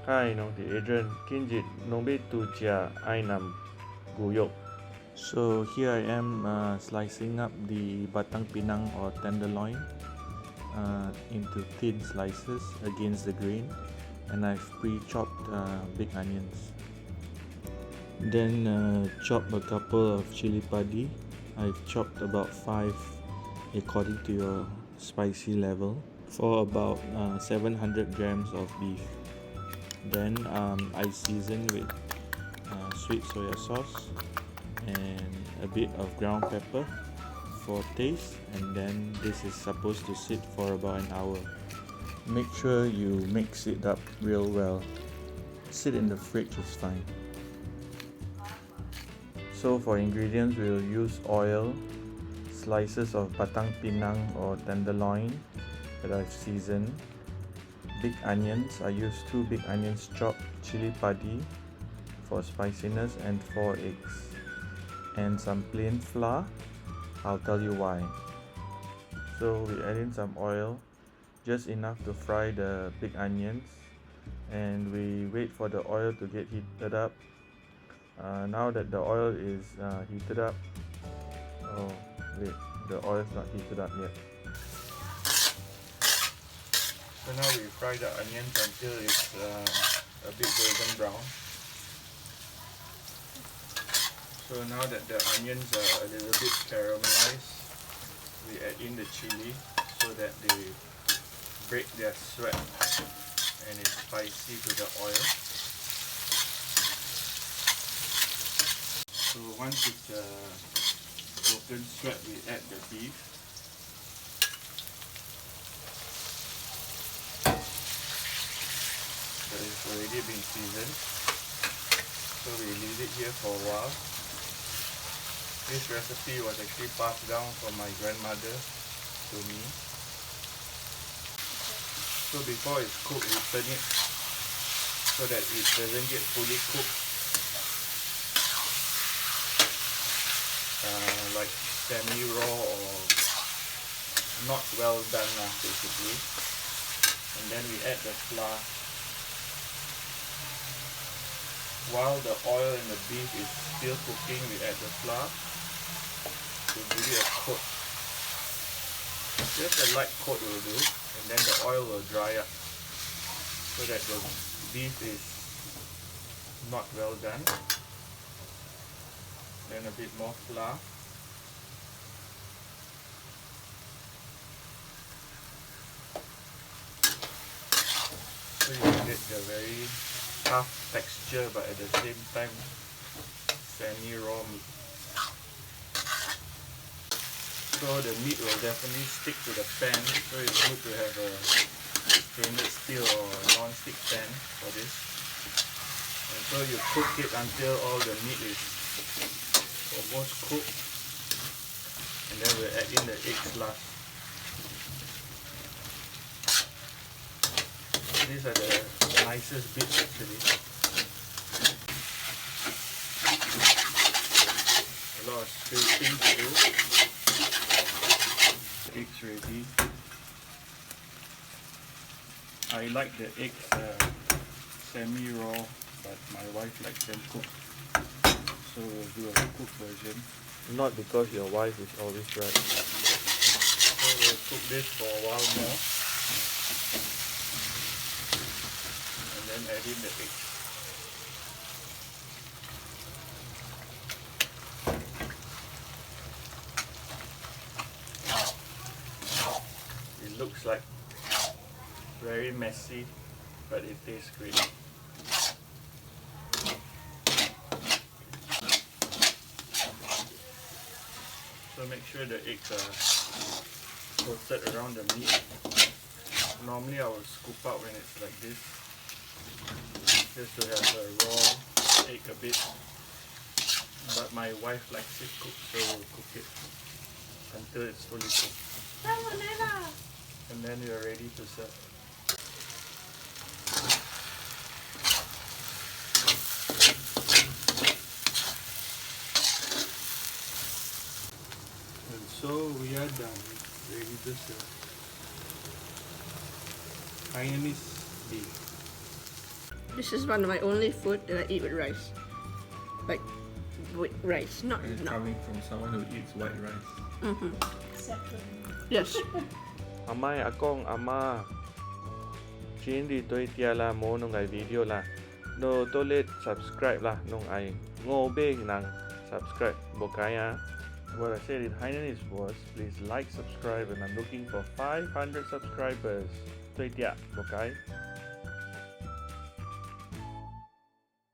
Hi, nong ti Adrian. Kinjit nombe tu chia ainam guyok. So here I am slicing up the batang pinang or tenderloin into thin slices against the grain, and I've pre-chopped big onions. Then chop a couple of chili padi. I've chopped about 5 according to your spicy level for about 700 grams of beef. Then I season with sweet soya sauce and a bit of ground pepper for taste, and then this is supposed to sit for about an hour. Make sure you mix it up real well. Sit in the fridge is fine. So for ingredients, we'll use oil, slices of batang pinang or tenderloin that I've seasoned, big onions. I use 2 big onions chopped, chili padi for spiciness, and 4 eggs, and some plain flour. I'll tell you why. So we add in some oil, just enough to fry the big onions, and we wait for the oil to get heated up. Now that the oil is heated up, oh wait, the oil is not heated up yet. So now we fry the onions until it's a bit golden brown. So now that the onions are a little bit caramelized, we add in the chili so that they break their sweat and it's spicy to the oil. So once it's broken sweat, we add the beef. So it's already been seasoned. So we leave it here for a while. This recipe was actually passed down from my grandmother to me. So before it's cooked, we turn it so that it doesn't get fully cooked, like semi-raw or not well done basically. And then we add the flour. While the oil and the beef is still cooking, we add the flour to give it a coat. Just a light coat will do, and then the oil will dry up so that the beef is not well done. Then a bit more flour. So you get the very tough texture but at the same time semi-raw meat. So the meat will definitely stick to the pan, so it's good to have a stainless steel or non-stick pan for this. And so you cook it until all the meat is almost cooked, and then we'll add in the eggs last. These are the nicest bits actually. A lot of scraping to do. Eggs ready. I like the eggs semi-raw, but my wife likes them cooked, so we'll do a cooked version. Not because your wife is always right. So we'll cook this for a while more, and then add in the eggs. It looks like very messy, but it tastes great. So make sure the eggs are coated around the meat. Normally I will scoop out when it's like this, just to have a raw egg a bit. But my wife likes it cooked, so we'll cook it until it's fully cooked. And then we are ready to serve. And so we are done, ready to serve. Hainanese beef. This is one of my only food that I eat with rice. Like with rice, not And it's no. coming from someone who eats white rice. Exactly. Yes. Amai akong ama. Chindi toi tia la mo nung ay video la. No toilet subscribe la nung ay ngobeng nang subscribe bokaya. What I said in Hainanese was please like, subscribe, and I'm looking for 500 subscribers. Toi tia bokay.